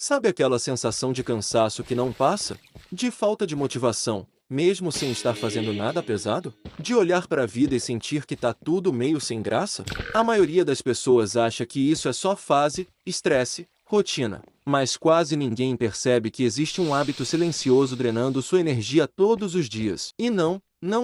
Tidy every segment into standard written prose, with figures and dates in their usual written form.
Sabe aquela sensação de cansaço que não passa? De falta de motivação, mesmo sem estar fazendo nada pesado? De olhar para a vida e sentir que tá tudo meio sem graça? A maioria das pessoas acha que isso é só fase, estresse, rotina. Mas quase ninguém percebe que existe um hábito silencioso drenando sua energia todos os dias. E não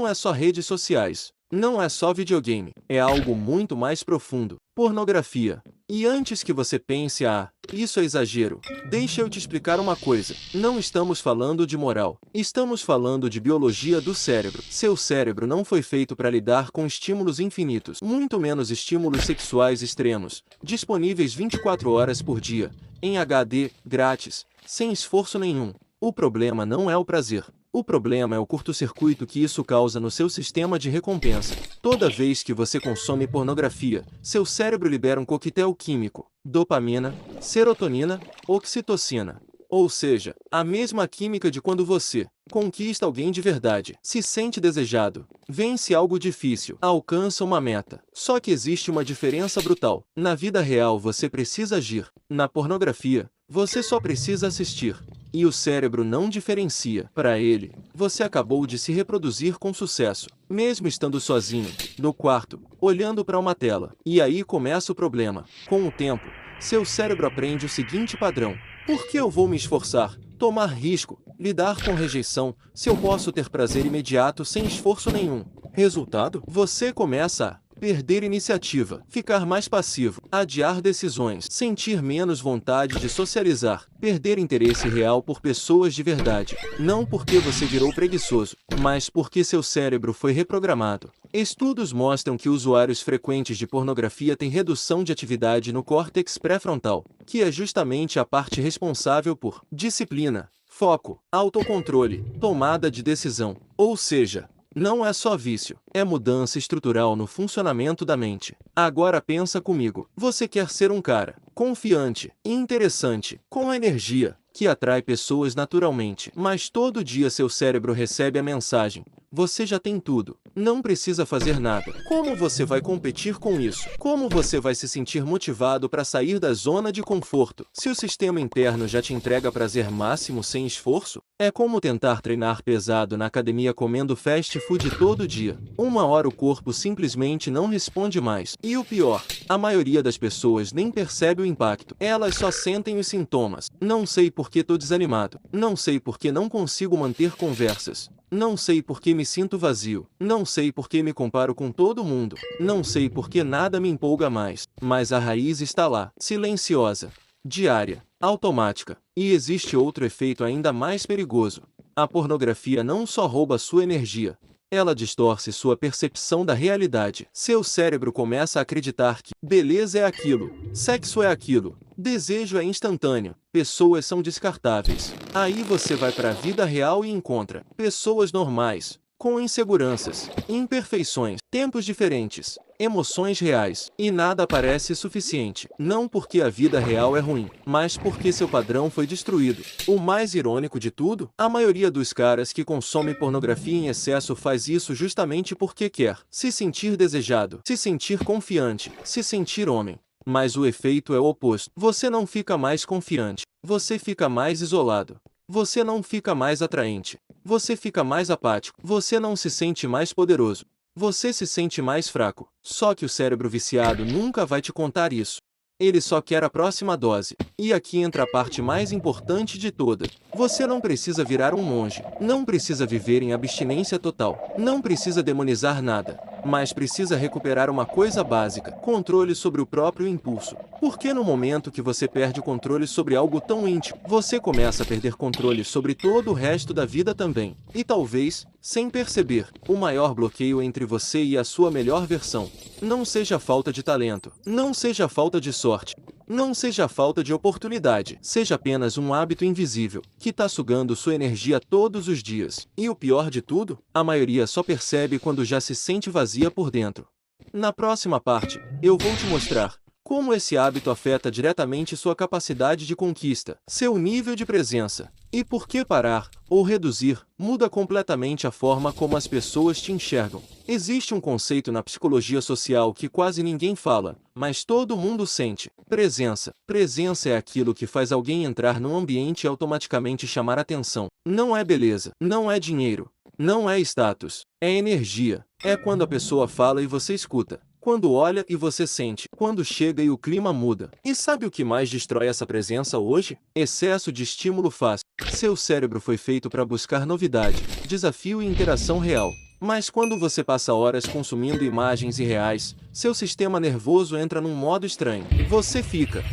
é só redes sociais. Não é só videogame. É algo muito mais profundo. Pornografia. E antes que você pense, isso é exagero, deixa eu te explicar uma coisa. Não estamos falando de moral. Estamos falando de biologia do cérebro. Seu cérebro não foi feito para lidar com estímulos infinitos, muito menos estímulos sexuais extremos, disponíveis 24 horas por dia, em HD, grátis, sem esforço nenhum. O problema não é o prazer. O problema é o curto-circuito que isso causa no seu sistema de recompensa. Toda vez que você consome pornografia, seu cérebro libera um coquetel químico: dopamina, serotonina, oxitocina. Ou seja, a mesma química de quando você conquista alguém de verdade, se sente desejado, vence algo difícil, alcança uma meta. Só que existe uma diferença brutal. Na vida real você precisa agir. Na pornografia, você só precisa assistir. E o cérebro não diferencia. Para ele, você acabou de se reproduzir com sucesso, mesmo estando sozinho, no quarto, olhando para uma tela. E aí começa o problema. Com o tempo, seu cérebro aprende o seguinte padrão: por que eu vou me esforçar, tomar risco, lidar com rejeição, se eu posso ter prazer imediato sem esforço nenhum? Resultado? Você começa a perder iniciativa, ficar mais passivo, adiar decisões, sentir menos vontade de socializar, perder interesse real por pessoas de verdade. Não porque você virou preguiçoso, mas porque seu cérebro foi reprogramado. Estudos mostram que usuários frequentes de pornografia têm redução de atividade no córtex pré-frontal, que é justamente a parte responsável por disciplina, foco, autocontrole, tomada de decisão. Ou seja, não é só vício, é mudança estrutural no funcionamento da mente. Agora pensa comigo, você quer ser um cara confiante, interessante, com energia, que atrai pessoas naturalmente. Mas todo dia seu cérebro recebe a mensagem: você já tem tudo, não precisa fazer nada. Como você vai competir com isso? Como você vai se sentir motivado para sair da zona de conforto, se o sistema interno já te entrega prazer máximo sem esforço? É como tentar treinar pesado na academia comendo fast food todo dia. Uma hora o corpo simplesmente não responde mais. E o pior, a maioria das pessoas nem percebe o impacto. Elas só sentem os sintomas. Não sei por que tô desanimado. Não sei por que não consigo manter conversas. Não sei por que me sinto vazio. Não sei por que me comparo com todo mundo. Não sei por que nada me empolga mais. Mas a raiz está lá, silenciosa, diária, automática. E existe outro efeito ainda mais perigoso. A pornografia não só rouba sua energia, ela distorce sua percepção da realidade. Seu cérebro começa a acreditar que beleza é aquilo, sexo é aquilo, desejo é instantâneo, pessoas são descartáveis. Aí você vai para a vida real e encontra pessoas normais, com inseguranças, imperfeições, tempos diferentes, emoções reais. E nada parece suficiente. Não porque a vida real é ruim, mas porque seu padrão foi destruído. O mais irônico de tudo, a maioria dos caras que consomem pornografia em excesso faz isso justamente porque quer se sentir desejado, se sentir confiante, se sentir homem. Mas o efeito é o oposto. Você não fica mais confiante, você fica mais isolado. Você não fica mais atraente. Você fica mais apático. Você não se sente mais poderoso. Você se sente mais fraco. Só que o cérebro viciado nunca vai te contar isso. Ele só quer a próxima dose. E aqui entra a parte mais importante de todas. Você não precisa virar um monge. Não precisa viver em abstinência total. Não precisa demonizar nada. Mas precisa recuperar uma coisa básica: controle sobre o próprio impulso. Porque no momento que você perde o controle sobre algo tão íntimo, você começa a perder controle sobre todo o resto da vida também. E talvez, sem perceber, o maior bloqueio entre você e a sua melhor versão não seja falta de talento, não seja falta de sorte, não seja falta de oportunidade, seja apenas um hábito invisível, que tá sugando sua energia todos os dias. E o pior de tudo, a maioria só percebe quando já se sente vazia por dentro. Na próxima parte, eu vou te mostrar como esse hábito afeta diretamente sua capacidade de conquista, seu nível de presença E por que parar, ou reduzir, muda completamente a forma como as pessoas te enxergam. Existe um conceito na psicologia social que quase ninguém fala, mas todo mundo sente: presença. Presença é aquilo que faz alguém entrar num ambiente e automaticamente chamar atenção. Não é beleza, não é dinheiro, não é status, é energia. É quando a pessoa fala e você escuta. Quando olha e você sente, quando chega e o clima muda. E sabe o que mais destrói essa presença hoje? Excesso de estímulo fácil. Seu cérebro foi feito para buscar novidade, desafio e interação real. Mas quando você passa horas consumindo imagens irreais, seu sistema nervoso entra num modo estranho. Você fica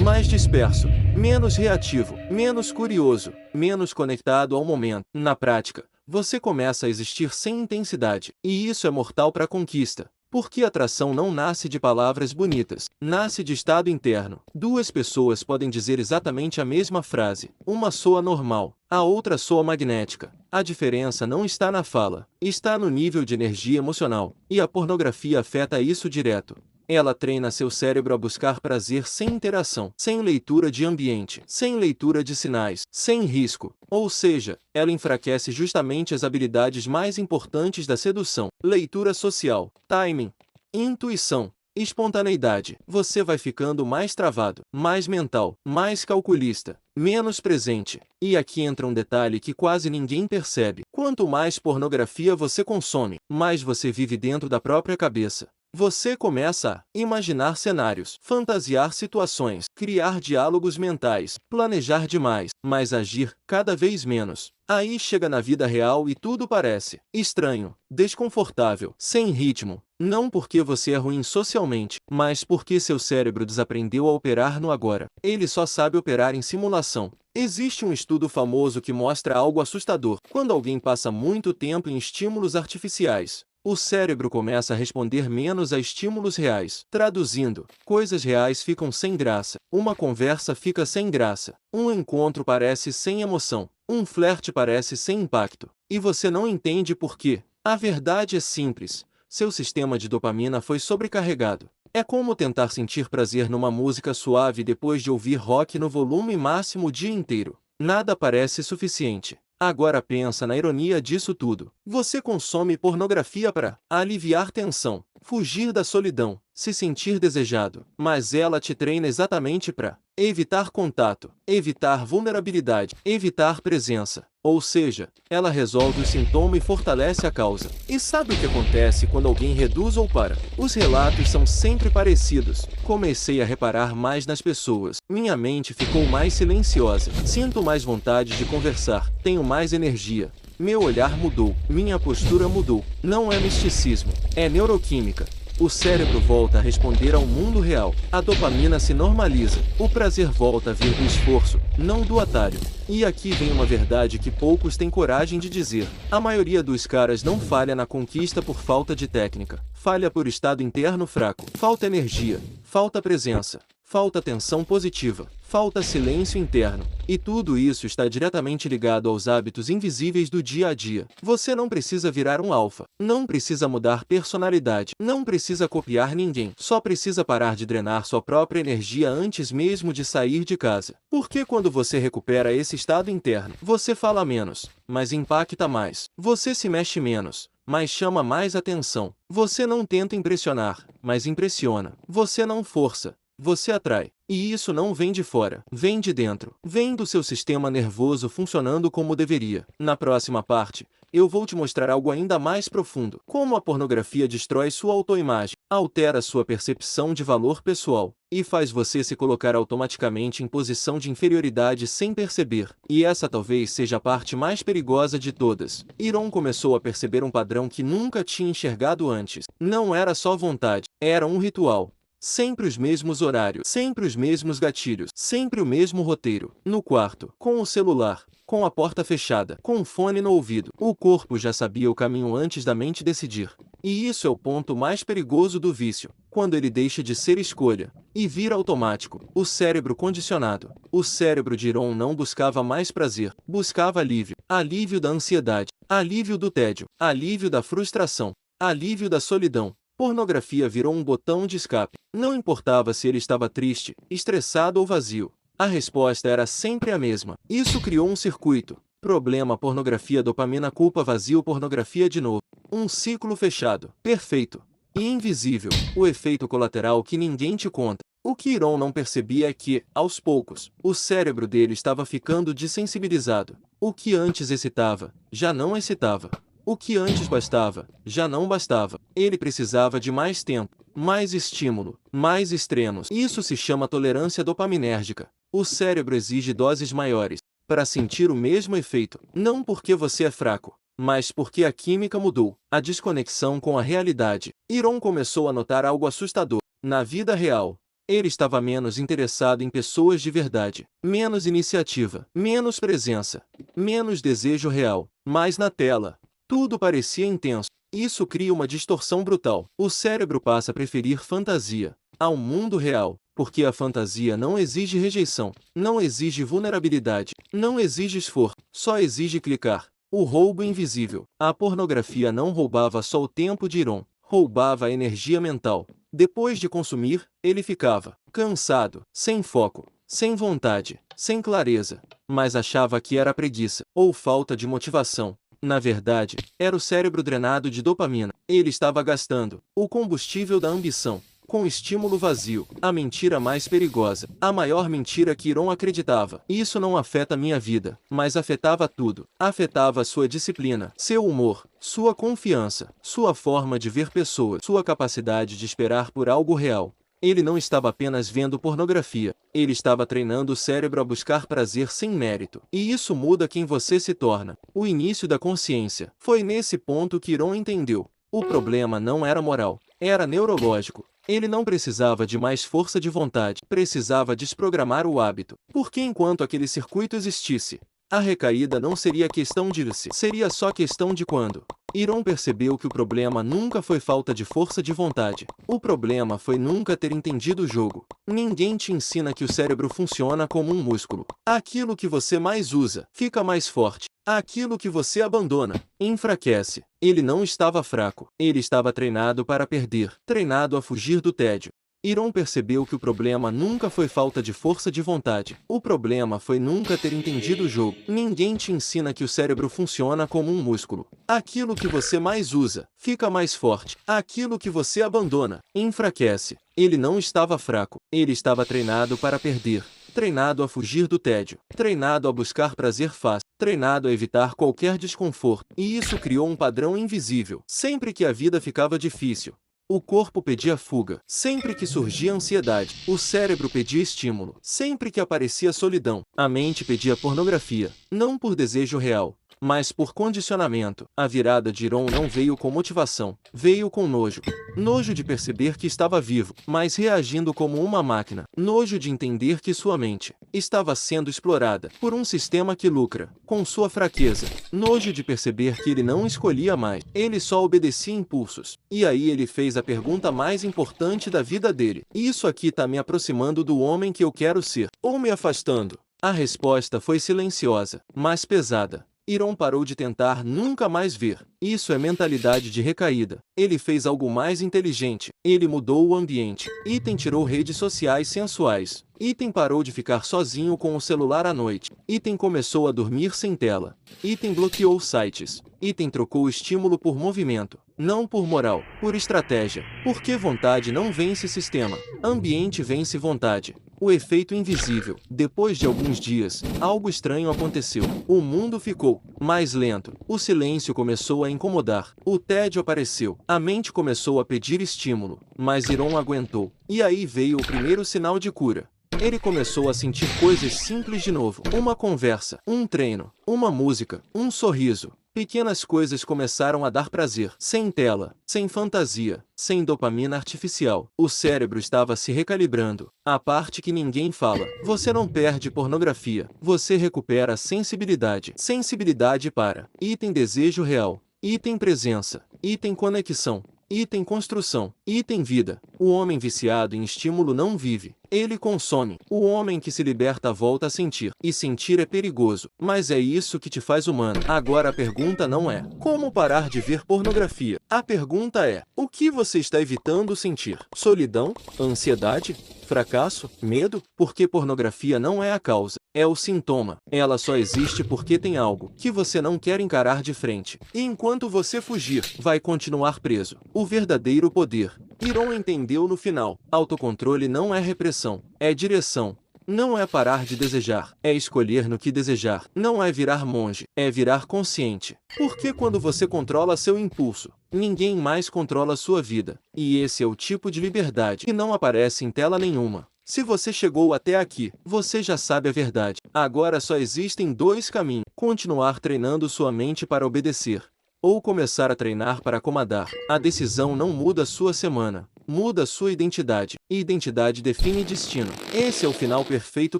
mais disperso, menos reativo, menos curioso, menos conectado ao momento. Na prática, você começa a existir sem intensidade. E isso é mortal para a conquista. Porque atração não nasce de palavras bonitas, nasce de estado interno. Duas pessoas podem dizer exatamente a mesma frase. Uma soa normal, a outra soa magnética. A diferença não está na fala, está no nível de energia emocional. E a pornografia afeta isso direto. Ela treina seu cérebro a buscar prazer sem interação, sem leitura de ambiente, sem leitura de sinais, sem risco. Ou seja, ela enfraquece justamente as habilidades mais importantes da sedução: leitura social, timing, intuição, espontaneidade. Você vai ficando mais travado, mais mental, mais calculista, menos presente. E aqui entra um detalhe que quase ninguém percebe: quanto mais pornografia você consome, mais você vive dentro da própria cabeça. Você começa a imaginar cenários, fantasiar situações, criar diálogos mentais, planejar demais, mas agir cada vez menos. Aí chega na vida real e tudo parece estranho, desconfortável, sem ritmo. Não porque você é ruim socialmente, mas porque seu cérebro desaprendeu a operar no agora. Ele só sabe operar em simulação. Existe um estudo famoso que mostra algo assustador. Quando alguém passa muito tempo em estímulos artificiais, o cérebro começa a responder menos a estímulos reais. Traduzindo, coisas reais ficam sem graça, uma conversa fica sem graça, um encontro parece sem emoção, um flerte parece sem impacto. E você não entende por quê. A verdade é simples: seu sistema de dopamina foi sobrecarregado. É como tentar sentir prazer numa música suave depois de ouvir rock no volume máximo o dia inteiro. Nada parece suficiente. Agora pensa na ironia disso tudo. Você consome pornografia para aliviar tensão, fugir da solidão, se sentir desejado. Mas ela te treina exatamente para evitar contato, evitar vulnerabilidade, evitar presença. Ou seja, ela resolve o sintoma e fortalece a causa. E sabe o que acontece quando alguém reduz ou para? Os relatos são sempre parecidos. Comecei a reparar mais nas pessoas. Minha mente ficou mais silenciosa. Sinto mais vontade de conversar. Tenho mais energia. Meu olhar mudou. Minha postura mudou. Não é misticismo. É neuroquímica. O cérebro volta a responder ao mundo real. A dopamina se normaliza. O prazer volta a vir do esforço, não do atalho. E aqui vem uma verdade que poucos têm coragem de dizer. A maioria dos caras não falha na conquista por falta de técnica. Falha por estado interno fraco. Falta energia. Falta presença. Falta atenção positiva. Falta silêncio interno. E tudo isso está diretamente ligado aos hábitos invisíveis do dia a dia. Você não precisa virar um alfa. Não precisa mudar personalidade. Não precisa copiar ninguém. Só precisa parar de drenar sua própria energia antes mesmo de sair de casa. Porque quando você recupera esse estado interno, você fala menos, mas impacta mais. Você se mexe menos, mas chama mais atenção. Você não tenta impressionar, mas impressiona. Você não força, você atrai. E isso não vem de fora, vem de dentro. Vem do seu sistema nervoso funcionando como deveria. Na próxima parte, eu vou te mostrar algo ainda mais profundo. Como a pornografia destrói sua autoimagem, altera sua percepção de valor pessoal, e faz você se colocar automaticamente em posição de inferioridade sem perceber. E essa talvez seja a parte mais perigosa de todas. Iron começou a perceber um padrão que nunca tinha enxergado antes. Não era só vontade, era um ritual. Sempre os mesmos horários, sempre os mesmos gatilhos, sempre o mesmo roteiro. No quarto, com o celular, com a porta fechada, com o fone no ouvido. O corpo já sabia o caminho antes da mente decidir. E isso é o ponto mais perigoso do vício, quando ele deixa de ser escolha e vira automático. O cérebro condicionado. O cérebro de Iron não buscava mais prazer, buscava alívio. Alívio da ansiedade, alívio do tédio, alívio da frustração, alívio da solidão. Pornografia virou um botão de escape. Não importava se ele estava triste, estressado ou vazio. A resposta era sempre a mesma. Isso criou um circuito. Problema, pornografia, dopamina, culpa, vazio, pornografia de novo. Um ciclo fechado, perfeito e invisível. O efeito colateral que ninguém te conta. O que Iron não percebia é que, aos poucos, o cérebro dele estava ficando dessensibilizado. O que antes excitava, já não excitava. O que antes bastava, já não bastava. Ele precisava de mais tempo, mais estímulo, mais extremos. Isso se chama tolerância dopaminérgica. O cérebro exige doses maiores para sentir o mesmo efeito, não porque você é fraco, mas porque a química mudou, a desconexão com a realidade. Iron começou a notar algo assustador. Na vida real, ele estava menos interessado em pessoas de verdade, menos iniciativa, menos presença, menos desejo real, mais na tela. Tudo parecia intenso. Isso cria uma distorção brutal. O cérebro passa a preferir fantasia ao mundo real, porque a fantasia não exige rejeição, não exige vulnerabilidade, não exige esforço, só exige clicar. O roubo invisível. A pornografia não roubava só o tempo de Iron, roubava a energia mental. Depois de consumir, ele ficava cansado, sem foco, sem vontade, sem clareza, mas achava que era preguiça ou falta de motivação. Na verdade, era o cérebro drenado de dopamina. Ele estava gastando o combustível da ambição com estímulo vazio. A mentira mais perigosa, a maior mentira que Iron acreditava. Isso não afeta minha vida, mas afetava tudo. Afetava sua disciplina, seu humor, sua confiança, sua forma de ver pessoas, sua capacidade de esperar por algo real. Ele não estava apenas vendo pornografia, ele estava treinando o cérebro a buscar prazer sem mérito. E isso muda quem você se torna. O início da consciência. Foi nesse ponto que Iron entendeu. O problema não era moral, era neurológico. Ele não precisava de mais força de vontade, precisava desprogramar o hábito. Porque enquanto aquele circuito existisse, a recaída não seria questão de se, seria só questão de quando. Iron percebeu que o problema nunca foi falta de força de vontade. O problema foi nunca ter entendido o jogo. Ninguém te ensina que o cérebro funciona como um músculo. Aquilo que você mais usa, fica mais forte. Aquilo que você abandona, enfraquece. Ele não estava fraco. Ele estava treinado para perder, treinado a fugir do tédio. Iron percebeu que o problema nunca foi falta de força de vontade. O problema foi nunca ter entendido o jogo. Ninguém te ensina que o cérebro funciona como um músculo. Aquilo que você mais usa, fica mais forte. Aquilo que você abandona, enfraquece. Ele não estava fraco. Ele estava treinado para perder. Treinado a fugir do tédio. Treinado a buscar prazer fácil. Treinado a evitar qualquer desconforto. E isso criou um padrão invisível. Sempre que a vida ficava difícil, o corpo pedia fuga. Sempre que surgia ansiedade, o cérebro pedia estímulo. Sempre que aparecia solidão, a mente pedia pornografia. Não por desejo real, mas por condicionamento. A virada de Iron não veio com motivação, veio com nojo. Nojo de perceber que estava vivo, mas reagindo como uma máquina. Nojo de entender que sua mente estava sendo explorada por um sistema que lucra com sua fraqueza. Nojo de perceber que ele não escolhia mais, ele só obedecia impulsos. E aí ele fez a pergunta mais importante da vida dele. Isso aqui tá me aproximando do homem que eu quero ser, ou me afastando? A resposta foi silenciosa, mas pesada. Iron parou de tentar nunca mais ver. Isso é mentalidade de recaída. Ele fez algo mais inteligente. Ele mudou o ambiente. Item tirou redes sociais sensuais. Item parou de ficar sozinho com o celular à noite. Item começou a dormir sem tela. Item bloqueou sites. Item trocou estímulo por movimento. Não por moral, por estratégia. Porque vontade não vence sistema. Ambiente vence vontade. O efeito invisível. Depois de alguns dias, algo estranho aconteceu. O mundo ficou mais lento. O silêncio começou a incomodar. O tédio apareceu. A mente começou a pedir estímulo. Mas Iron aguentou. E aí veio o primeiro sinal de cura. Ele começou a sentir coisas simples de novo. Uma conversa, um treino, uma música, um sorriso. Pequenas coisas começaram a dar prazer. Sem tela, sem fantasia, sem dopamina artificial. O cérebro estava se recalibrando. A parte que ninguém fala. Você não perde pornografia. Você recupera sensibilidade. Sensibilidade para item desejo real. Item presença. Item conexão. Item construção. Item vida. O homem viciado em estímulo não vive. ele consome. O homem que se liberta volta a sentir. E sentir é perigoso, mas é isso que te faz humano. Agora a pergunta não é como parar de ver pornografia. A pergunta é: o que você está evitando sentir? Solidão? Ansiedade? Fracasso? Medo? Porque pornografia não é a causa, é o sintoma. Ela só existe porque tem algo que você não quer encarar de frente. E enquanto você fugir, vai continuar preso. O verdadeiro poder. Iron entendeu no final. Autocontrole não é repressão, é direção. Não é parar de desejar, é escolher no que desejar. Não é virar monge, é virar consciente. Porque quando você controla seu impulso, ninguém mais controla sua vida. E esse é o tipo de liberdade que não aparece em tela nenhuma. Se você chegou até aqui, você já sabe a verdade. Agora só existem dois caminhos: continuar treinando sua mente para obedecer, ou começar a treinar para comandar. A decisão não muda sua semana, muda sua identidade. E identidade define destino. Esse é o final perfeito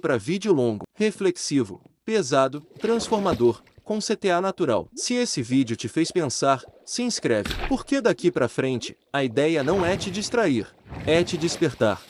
para vídeo longo, reflexivo, pesado, transformador, com CTA natural. Se esse vídeo te fez pensar, se inscreve, porque daqui pra frente, a ideia não é te distrair, é te despertar.